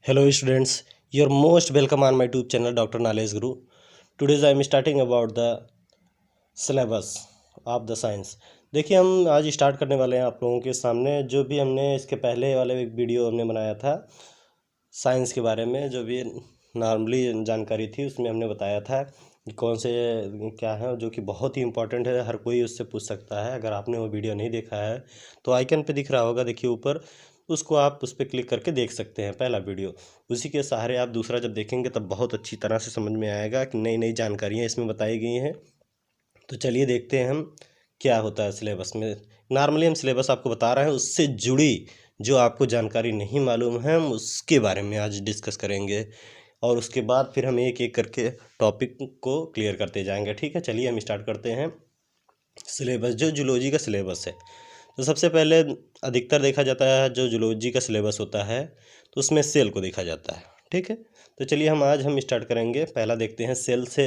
Hello students, you're most welcome on my YouTube channel Dr. Knowledge Guru. Today I am starting about the syllabus of the science. देखिए हम आज start करने वाले हैं आप लोगों के सामने जो भी हमने इसके पहले वाले एक वीडियो हमने बनाया था साइंस के बारे में, जो भी नॉर्मली जानकारी थी उसमें हमने बताया था कि कौन से क्या है जो कि बहुत ही इंपॉर्टेंट है, हर कोई उससे पूछ सकता है। अगर आपने वो वीडियो नहीं देखा है तो आइकन पे दिख रहा होगा, देखिए ऊपर, उसको आप उस पर क्लिक करके देख सकते हैं पहला वीडियो। उसी के सहारे आप दूसरा जब देखेंगे तब बहुत अच्छी तरह से समझ में आएगा कि नई नई जानकारियाँ इसमें बताई गई हैं। तो चलिए देखते हैं हम क्या होता है सिलेबस में। नॉर्मली हम सिलेबस आपको बता रहे हैं, उससे जुड़ी जो आपको जानकारी नहीं मालूम है हम उसके बारे में आज डिस्कस करेंगे, और उसके बाद फिर हम एक एक करके टॉपिक को क्लियर करते जाएंगे। ठीक है, चलिए हम स्टार्ट करते हैं सिलेबस। जो जूलॉजी का सिलेबस है, तो सबसे पहले अधिकतर देखा जाता है जो जूलॉजी का सिलेबस होता है तो उसमें सेल को देखा जाता है। ठीक है, तो चलिए हम स्टार्ट करेंगे। पहला देखते हैं सेल से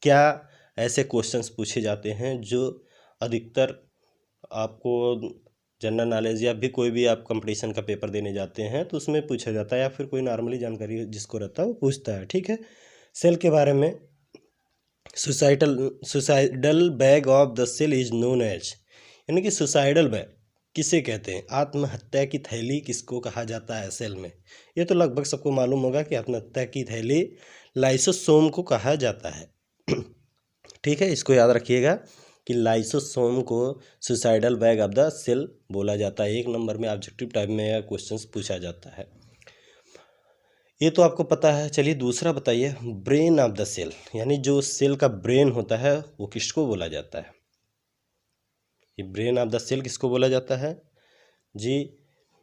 क्या ऐसे क्वेश्चंस पूछे जाते हैं जो अधिकतर आपको जनरल नॉलेज या भी कोई भी आप कंपटीशन का पेपर देने जाते हैं तो उसमें पूछा जाता है, या फिर कोई नॉर्मली जानकारी जिसको रहता है वो पूछता है। ठीक है, सेल के बारे में suicidal bag of the cell is known as, यानी कि सुसाइडल बैग किसे कहते हैं, आत्महत्या की थैली किसको कहा जाता है सेल में। ये तो लगभग सबको मालूम होगा कि आत्महत्या की थैली लाइसोसोम को कहा जाता है। ठीक है, इसको याद रखिएगा कि लाइसोसोम को suicidal bag of the cell बोला जाता है। एक नंबर में ऑब्जेक्टिव टाइप में क्वेश्चन पूछा जाता है, ये तो आपको पता है। चलिए दूसरा बताइए, ब्रेन ऑफ द सेल, यानी जो सेल का ब्रेन होता है वो किसको बोला जाता है। ये ब्रेन ऑफ द सेल किसको बोला जाता है जी,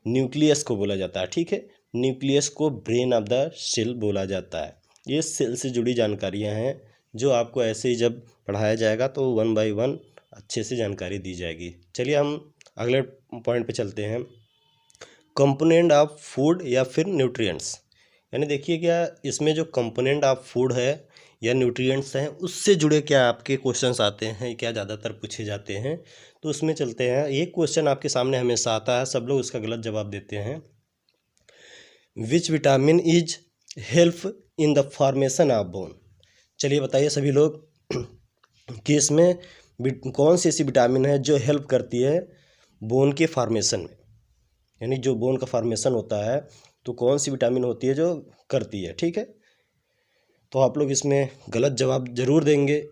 न्यूक्लियस को बोला जाता है। ठीक है, न्यूक्लियस को ब्रेन ऑफ द सेल बोला जाता है। ये सेल से जुड़ी जानकारियां हैं जो आपको ऐसे ही जब पढ़ाया जाएगा तो वन बाय वन अच्छे से जानकारी दी जाएगी। चलिए हम अगले पॉइंट पे चलते हैं, कंपोनेंट ऑफ फूड या फिर न्यूट्रिएंट्स। यानी देखिए क्या इसमें जो कंपोनेंट ऑफ फूड है या न्यूट्रिएंट्स हैं उससे जुड़े क्या आपके क्वेश्चंस आते हैं, क्या ज़्यादातर पूछे जाते हैं। तो उसमें चलते हैं, एक क्वेश्चन आपके सामने हमेशा आता है, सब लोग उसका गलत जवाब देते हैं। Which vitamin is help in the formation of bone. चलिए बताइए सभी लोग कि इसमें कौन सी ऐसी विटामिन है जो हेल्प करती है बोन के फॉर्मेशन में, यानी जो बोन का फॉर्मेशन होता है तो कौन सी विटामिन होती है जो करती है। ठीक है, तो आप लोग इसमें गलत जवाब जरूर देंगे।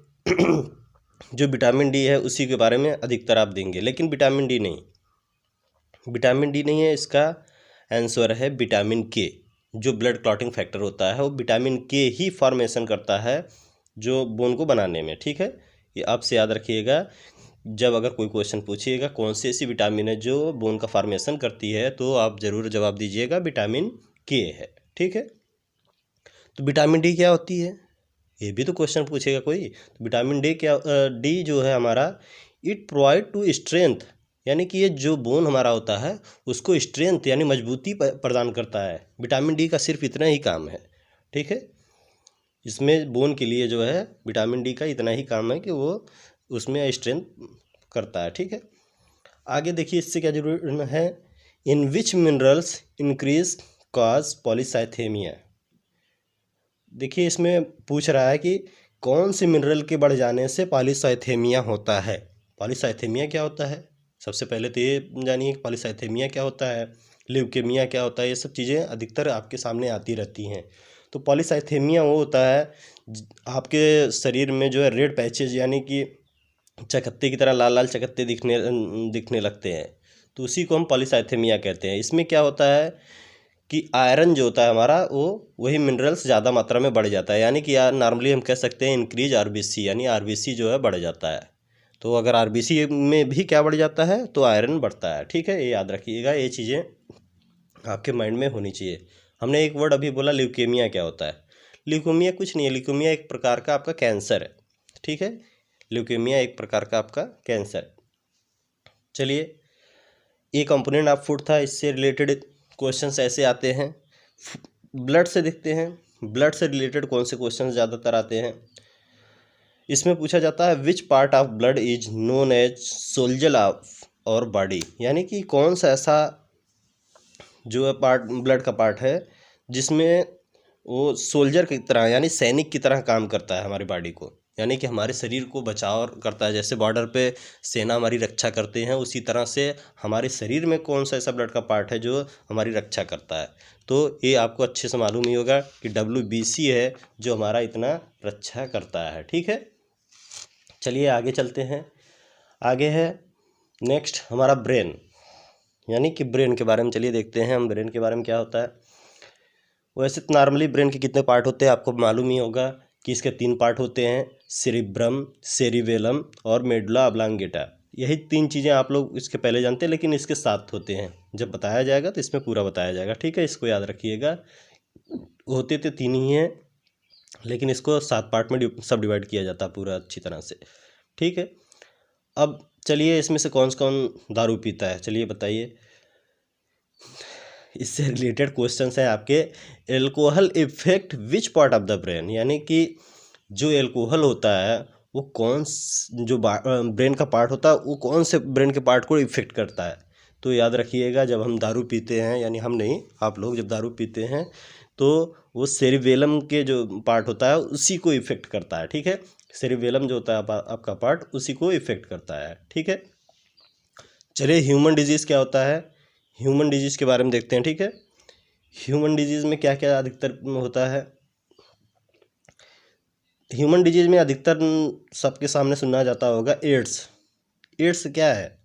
जो विटामिन डी है उसी के बारे में अधिकतर आप देंगे, लेकिन विटामिन डी नहीं, विटामिन डी नहीं है। इसका आंसर है विटामिन के। जो ब्लड क्लॉटिंग फैक्टर होता है वो विटामिन के ही फॉर्मेशन करता है जो बोन को बनाने में। ठीक है, ये आपसे याद रखिएगा, जब अगर कोई क्वेश्चन पूछिएगा कौन सी ऐसी विटामिन है जो बोन का फॉर्मेशन करती है तो आप ज़रूर जवाब दीजिएगा विटामिन के है। ठीक है, तो विटामिन डी क्या होती है ये भी तो क्वेश्चन पूछेगा कोई। तो विटामिन डी क्या, डी जो है हमारा, इट प्रोवाइड टू स्ट्रेंथ, यानी कि ये जो बोन हमारा होता है उसको स्ट्रेंथ यानी मजबूती प्रदान करता है। विटामिन डी का सिर्फ इतना ही काम है। ठीक है, इसमें बोन के लिए जो है विटामिन डी का इतना ही काम है कि वो उसमें स्ट्रेंथ करता है। ठीक है, आगे देखिए इससे क्या जरूर है, इन विच मिनरल्स इंक्रीज कॉज पॉलीसाइथेमिया। देखिए इसमें पूछ रहा है कि कौन से मिनरल के बढ़ जाने से पॉलीसाइथेमिया होता है। पॉलीसाइथेमिया क्या होता है, सबसे पहले तो ये जानिए कि पॉलीसाइथेमिया क्या होता है, ल्यूकेमिया क्या होता है। ये सब चीज़ें अधिकतर आपके सामने आती रहती हैं। तो पॉलीसाइथेमिया वो होता है आपके शरीर में जो है रेड पैचेज, यानी कि चकत्ते की तरह लाल लाल चकत्ते दिखने लगते हैं, तो उसी को हम पॉलीसाइथेमिया कहते हैं। इसमें क्या होता है कि आयरन जो होता है हमारा वो वही मिनरल्स ज़्यादा मात्रा में बढ़ जाता है, यानी कि यार नॉर्मली हम कह सकते हैं इंक्रीज आरबीसी, यानी आरबीसी जो है बढ़ जाता है। तो अगर आरबीसी में भी क्या बढ़ जाता है तो आयरन बढ़ता है। ठीक है, ये याद रखिएगा, ये चीज़ें आपके माइंड में होनी चाहिए। हमने एक वर्ड अभी बोला ल्यूकेमिया, क्या होता है, ल्यूकेमिया कुछ नहीं है, ल्यूकेमिया एक प्रकार का आपका कैंसर है। ठीक है, ल्यूकेमिया एक प्रकार का आपका कैंसर। चलिए, ये कंपोनेंट ऑफ फूड था, इससे रिलेटेड क्वेश्चंस ऐसे आते हैं। ब्लड से देखते हैं, ब्लड से रिलेटेड कौन से क्वेश्चंस ज़्यादातर आते हैं। इसमें पूछा जाता है which part of blood is known as soldier of our body, यानी कि कौन सा ऐसा जो है पार्ट, ब्लड का पार्ट है जिसमें वो सोल्जर की तरह यानी सैनिक की तरह काम करता है हमारी बॉडी को, यानी कि हमारे शरीर को बचाव करता है। जैसे बॉर्डर पे सेना हमारी रक्षा करते हैं, उसी तरह से हमारे शरीर में कौन सा ऐसा ब्लड का पार्ट है जो हमारी रक्षा करता है। तो ये आपको अच्छे से मालूम ही होगा कि WBC है जो हमारा इतना रक्षा करता है। ठीक है, चलिए आगे चलते हैं। आगे है नेक्स्ट हमारा ब्रेन, यानी कि ब्रेन के बारे में चलिए देखते हैं हम ब्रेन के बारे में क्या होता है। वैसे तो नॉर्मली ब्रेन के कितने पार्ट होते हैं आपको मालूम ही होगा कि इसके 3 पार्ट होते हैं, सेरिब्रम, सेरिबेलम और मेडुला ऑब्लांगेटा। यही 3 चीज़ें आप लोग इसके पहले जानते हैं, लेकिन इसके 7 होते हैं। जब बताया जाएगा तो इसमें पूरा बताया जाएगा। ठीक है, इसको याद रखिएगा। होते तो 3 ही हैं, लेकिन इसको 7 पार्ट में सब डिवाइड किया जाता है पूरा अच्छी तरह से। ठीक है, अब चलिए इसमें से कौन कौन दारू पीता है, चलिए बताइए। इससे रिलेटेड क्वेश्चंस हैं आपके। Alcohol effect which part of the brain, यानी कि जो एल्कोहल होता है वो जो ब्रेन का पार्ट होता है वो कौन से ब्रेन के पार्ट को इफेक्ट करता है। तो याद रखिएगा, जब हम दारू पीते हैं, यानी हम नहीं, आप लोग जब दारू पीते हैं तो वो सेरिबेलम के जो पार्ट होता है उसी को इफेक्ट करता है। ठीक है, सेरिबेलम जो होता है आपका पार्ट उसी को इफेक्ट करता है। ठीक है, चलिए ह्यूमन डिजीज़ क्या होता है, ह्यूमन डिजीज़ के बारे में देखते हैं। ठीक है, ह्यूमन डिजीज़ में क्या क्या अधिकतर होता है। ह्यूमन डिजीज़ में अधिकतर सबके सामने सुना जाता होगा एड्स। एड्स क्या है,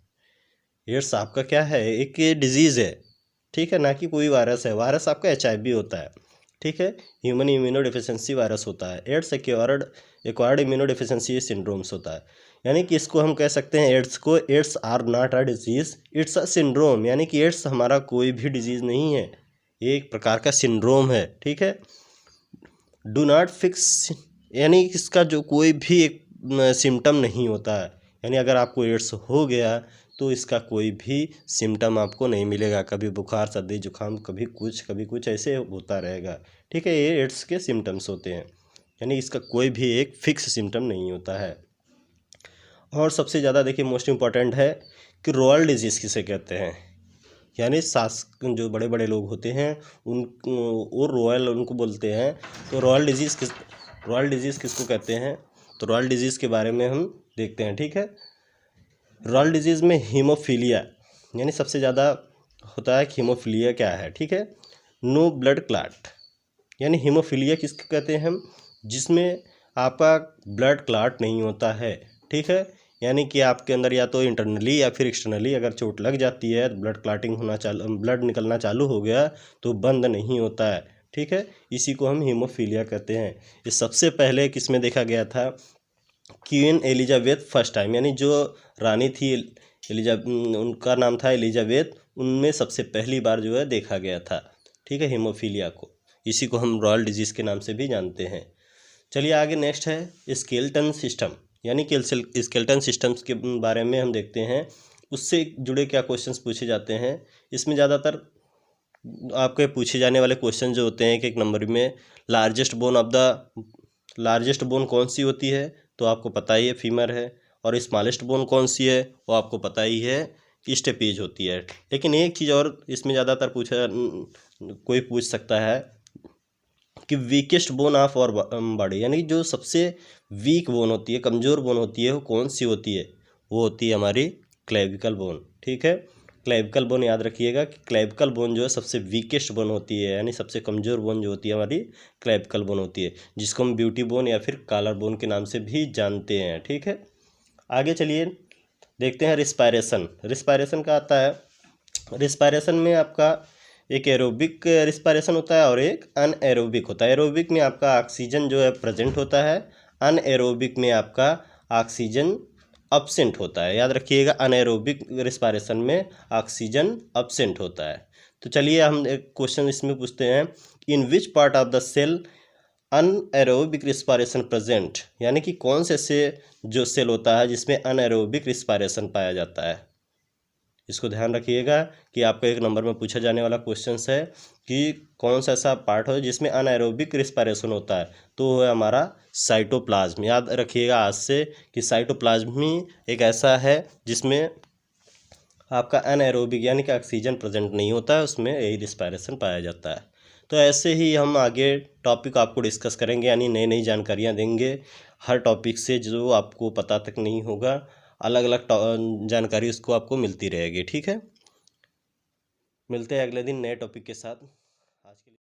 एड्स आपका क्या है, एक डिजीज़ है। ठीक है, ना कि कोई वायरस है। वायरस आपका HIV होता है। ठीक है, ह्यूमन इम्यूनो डिफिशिएंसी वायरस होता है। Ads acquired immuno deficiency syndromes होता है, यानी कि इसको हम कह सकते हैं एड्स को, AIDS are not a disease, it's a syndrome. यानी कि एड्स हमारा कोई भी डिजीज़ नहीं है, ये एक प्रकार का सिंड्रोम है। ठीक है, डू नॉट फिक्स, यानी इसका जो कोई भी एक सिम्टम नहीं होता है। यानी अगर आपको एड्स हो गया तो इसका कोई भी सिम्टम आपको नहीं मिलेगा। कभी बुखार, सर्दी, जुकाम, कभी कुछ ऐसे होता रहेगा। ठीक है, ये एड्स के सिम्टम्स होते हैं, यानी इसका कोई भी एक फिक्स सिम्टम नहीं होता है। और सबसे ज़्यादा देखिए मोस्ट इम्पॉर्टेंट है कि रॉयल डिजीज़ किसे कहते हैं, यानी जो बड़े बड़े लोग होते हैं वो रॉयल उनको बोलते हैं। तो रॉयल डिजीज़ किसको कहते हैं, तो रॉयल डिजीज़ के बारे में हम देखते हैं। ठीक है, रॉयल डिजीज़ में हीमोफीलिया, यानी सबसे ज़्यादा होता है कि हीमोफीलिया क्या है। ठीक है, नो ब्लड क्लॉट, यानी हीमोफीलिया किसको कहते हैं हम, जिसमें आपका ब्लड क्लॉट नहीं होता है। ठीक है, यानी कि आपके अंदर या तो इंटरनली या फिर एक्सटर्नली अगर चोट लग जाती है, ब्लड क्लॉटिंग ब्लड निकलना चालू हो गया तो बंद नहीं होता है। ठीक है, इसी को हम हीमोफीलिया कहते हैं। ये सबसे पहले किसमें देखा गया था, क्वीन एलिजाबेथ फर्स्ट टाइम, यानी जो रानी थी उनका नाम था एलिजाबेथ, उनमें सबसे पहली बार जो है देखा गया था। ठीक है, हीमोफीलिया को, इसी को हम रॉयल डिजीज़ के नाम से भी जानते हैं। चलिए आगे नेक्स्ट है स्केलेटन सिस्टम, यानी कि स्केलेटन सिस्टम्स के बारे में हम देखते हैं, उससे जुड़े क्या क्वेश्चंस पूछे जाते हैं। इसमें ज़्यादातर आपके पूछे जाने वाले क्वेश्चन जो होते हैं कि 1 नंबर में लार्जेस्ट बोन कौन सी होती है, तो आपको पता ही है फीमर है। और स्मॉलेस्ट बोन कौन सी है, वो आपको पता ही है स्टेपीज होती है। लेकिन एक चीज़ और इसमें ज़्यादातर कोई पूछ सकता है कि weakest bone of our body, यानी जो सबसे वीक बोन होती है, कमज़ोर बोन होती है, वो कौन सी होती है, वो होती है हमारी क्लेविकल बोन। ठीक है, क्लेविकल बोन याद रखिएगा कि क्लेविकल बोन जो है सबसे वीकेस्ट बोन होती है, यानी सबसे कमज़ोर बोन जो होती है हमारी क्लेविकल बोन होती है, जिसको हम ब्यूटी बोन या फिर कॉलर बोन के नाम से भी जानते हैं। ठीक है, आगे चलिए देखते हैं रिस्पायरेशन का आता है। रिस्पायरेशन में आपका एक एरोबिक रिस्पायरेशन होता है और एक अनएरोबिक होता है। एरोबिक में आपका ऑक्सीजन जो है प्रेजेंट होता है, अनएरोबिक में आपका ऑक्सीजन अब्सेंट होता है। याद रखिएगा, अनएरोबिक रिस्पायरेशन में ऑक्सीजन अब्सेंट होता है। तो चलिए हम एक क्वेश्चन इसमें पूछते हैं, in which part of the cell anaerobic respiration present, यानी कि कौन से जो सेल होता है जिसमें अनएरोबिक रिस्पायरेशन पाया जाता है। इसको ध्यान रखिएगा कि आपको 1 नंबर में पूछा जाने वाला क्वेश्चन है कि कौन सा ऐसा पार्ट हो जिसमें अनएरोबिक रिस्पायरेशन होता है, तो वो है हमारा साइटोप्लाज्म। याद रखिएगा आज से कि साइटोप्लाज्म ही एक ऐसा है जिसमें आपका अनएरोबिक यानी कि ऑक्सीजन प्रेजेंट नहीं होता है, उसमें यही रिस्पायरेशन पाया जाता है। तो ऐसे ही हम आगे टॉपिक आपको डिस्कस करेंगे, यानी नई नई जानकारियाँ देंगे हर टॉपिक से, जो आपको पता तक नहीं होगा, अलग अलग जानकारी उसको आपको मिलती रहेगी। ठीक है, मिलते हैं अगले दिन नए टॉपिक के साथ। आज के लिए